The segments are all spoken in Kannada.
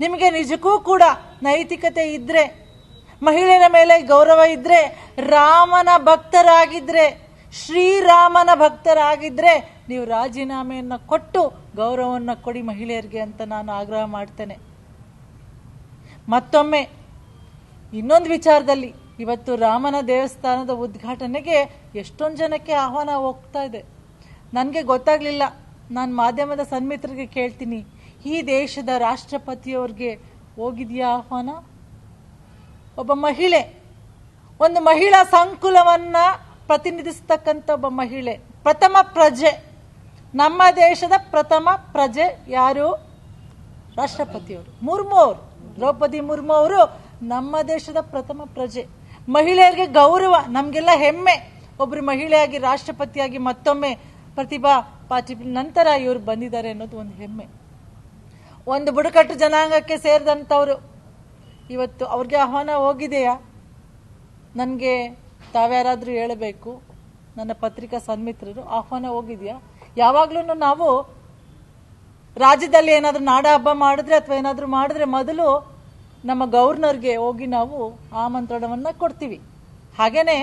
ನಿಮಗೆ ನಿಜಕ್ಕೂ ಕೂಡ ನೈತಿಕತೆ ಇದ್ರೆ, ಮಹಿಳೆಯರ ಮೇಲೆ ಗೌರವ ಇದ್ರೆ, ರಾಮನ ಭಕ್ತರಾಗಿದ್ರೆ, ಶ್ರೀರಾಮನ ಭಕ್ತರಾಗಿದ್ರೆ ನೀವು ರಾಜೀನಾಮೆಯನ್ನು ಕೊಟ್ಟು ಗೌರವವನ್ನು ಕೊಡಿ ಮಹಿಳೆಯರಿಗೆ ಅಂತ ನಾನು ಆಗ್ರಹ ಮಾಡ್ತೇನೆ. ಮತ್ತೊಮ್ಮೆ ಇನ್ನೊಂದು ವಿಚಾರದಲ್ಲಿ, ಇವತ್ತು ರಾಮನ ದೇವಸ್ಥಾನದ ಉದ್ಘಾಟನೆಗೆ ಎಷ್ಟೊಂದು ಜನಕ್ಕೆ ಆಹ್ವಾನ ಹೋಗ್ತಾ ಇದೆ. ನನಗೆ ಗೊತ್ತಾಗ್ಲಿಲ್ಲ. ನಾನು ಮಾಧ್ಯಮದ ಸನ್ಮಿತ್ರರಿಗೆ ಕೇಳ್ತೀನಿ, ಈ ದೇಶದ ರಾಷ್ಟ್ರಪತಿಯವ್ರಿಗೆ ಹೋಗಿದೆಯಾ ಆಹ್ವಾನ? ಒಬ್ಬ ಮಹಿಳೆ, ಒಂದು ಮಹಿಳಾ ಸಂಕುಲವನ್ನ ಪ್ರತಿನಿಧಿಸ್ತಕ್ಕಂಥ ಒಬ್ಬ ಮಹಿಳೆ, ಪ್ರಥಮ ಪ್ರಜೆ, ನಮ್ಮ ದೇಶದ ಪ್ರಥಮ ಪ್ರಜೆ ಯಾರು? ರಾಷ್ಟ್ರಪತಿಯವರು, ಮುರ್ಮು ಅವರು, ದ್ರೌಪದಿ ಮುರ್ಮು ಅವರು ನಮ್ಮ ದೇಶದ ಪ್ರಥಮ ಪ್ರಜೆ. ಮಹಿಳೆಯರಿಗೆ ಗೌರವ, ನಮಗೆಲ್ಲ ಹೆಮ್ಮೆ. ಒಬ್ರು ಮಹಿಳೆಯಾಗಿ ರಾಷ್ಟ್ರಪತಿಯಾಗಿ ಮತ್ತೊಮ್ಮೆ ಪ್ರತಿಭಾ ಪಾಟೀಲ್ ನಂತರ ಇವರು ಬಂದಿದ್ದಾರೆ ಅನ್ನೋದು ಒಂದು ಹೆಮ್ಮೆ. ಒಂದು ಬುಡಕಟ್ಟು ಜನಾಂಗಕ್ಕೆ ಸೇರಿದಂಥವ್ರು, ಇವತ್ತು ಅವ್ರಿಗೆ ಆಹ್ವಾನ ಹೋಗಿದೆಯಾ? ನನಗೆ ತಾವ್ಯಾರಾದರೂ ಹೇಳಬೇಕು. ನನ್ನ ಪತ್ರಿಕಾ ಸನ್ಮಿತ್ರರು, ಆಹ್ವಾನ ಹೋಗಿದೆಯಾ? ಯಾವಾಗ್ಲೂ ನಾವು ರಾಜ್ಯದಲ್ಲಿ ಏನಾದರೂ ನಾಡ ಹಬ್ಬ ಮಾಡಿದ್ರೆ ಅಥವಾ ಏನಾದರೂ ಮಾಡಿದ್ರೆ ಮೊದಲು ನಮ್ಮ ಗವರ್ನರ್ಗೆ ಹೋಗಿ ನಾವು ಆಮಂತ್ರಣವನ್ನು ಕೊಡ್ತೀವಿ. ಹಾಗೇನೆ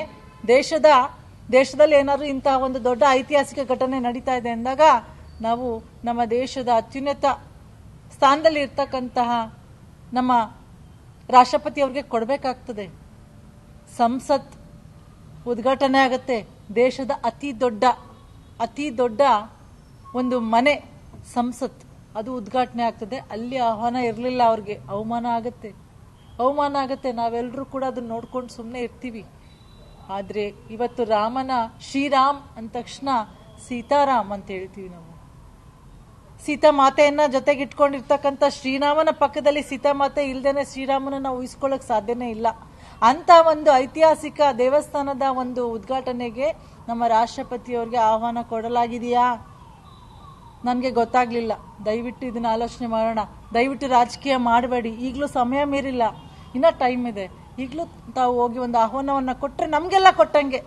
ದೇಶದಲ್ಲಿ ಏನಾದರೂ ಇಂತಹ ಒಂದು ದೊಡ್ಡ ಐತಿಹಾಸಿಕ ಘಟನೆ ನಡೀತಾ ಇದೆ ಅಂದಾಗ ನಾವು ನಮ್ಮ ದೇಶದ ಅತ್ಯುನ್ನತ ಸ್ಥಾನದಲ್ಲಿ ಇರ್ತಕ್ಕಂತಹ ನಮ್ಮ ರಾಷ್ಟ್ರಪತಿ ಅವ್ರಿಗೆ ಕೊಡಬೇಕಾಗ್ತದೆ. ಸಂಸತ್ ಉದ್ಘಾಟನೆ ಆಗುತ್ತೆ. ದೇಶದ ಅತಿ ದೊಡ್ಡ ಒಂದು ಮನೆ ಸಂಸತ್, ಅದು ಉದ್ಘಾಟನೆ ಆಗ್ತದೆ. ಅಲ್ಲಿ ಆಹ್ವಾನ ಇರಲಿಲ್ಲ ಅವ್ರಿಗೆ, ಅವಮಾನ ಆಗುತ್ತೆ. ನಾವೆಲ್ಲರೂ ಕೂಡ ಅದನ್ನ ನೋಡ್ಕೊಂಡು ಸುಮ್ಮನೆ ಇರ್ತೀವಿ. ಆದರೆ ಇವತ್ತು ಶ್ರೀರಾಮ್ ಅಂದ ತಕ್ಷಣ ಸೀತಾರಾಮ್ ಅಂತ ಹೇಳ್ತೀವಿ ನಾವು. ಸೀತಾ ಮಾತೆಯನ್ನ ಜೊತೆಗೆ ಇಟ್ಕೊಂಡಿರ್ತಕ್ಕಂಥ ಶ್ರೀರಾಮನ ಪಕ್ಕದಲ್ಲಿ ಸೀತಾ ಮಾತೆ ಇಲ್ದೇನೆ ಶ್ರೀರಾಮನ ನಾವು ಊಹಿಸ್ಕೊಳ್ಳೋಕೆ ಸಾಧ್ಯನೇ ಇಲ್ಲ. ಅಂತ ಒಂದು ಐತಿಹಾಸಿಕ ದೇವಸ್ಥಾನದ ಒಂದು ಉದ್ಘಾಟನೆಗೆ ನಮ್ಮ ರಾಷ್ಟ್ರಪತಿಯವ್ರಿಗೆ ಆಹ್ವಾನ ಕೊಡಲಾಗಿದೆಯಾ? ನನಗೆ ಗೊತ್ತಾಗ್ಲಿಲ್ಲ. ದಯವಿಟ್ಟು ಇದನ್ನ ಆಲೋಚನೆ ಮಾಡೋಣ. ದಯವಿಟ್ಟು ರಾಜಕೀಯ ಮಾಡಬೇಡಿ. ಈಗಲೂ ಸಮಯ ಮೀರಿಲ್ಲ, ಇನ್ನೂ ಟೈಮ್ ಇದೆ. ಈಗಲೂ ತಾವು ಹೋಗಿ ಒಂದು ಆಹ್ವಾನವನ್ನು ಕೊಟ್ಟರೆ ನಮಗೆಲ್ಲ ಕೊಟ್ಟಂಗೆ.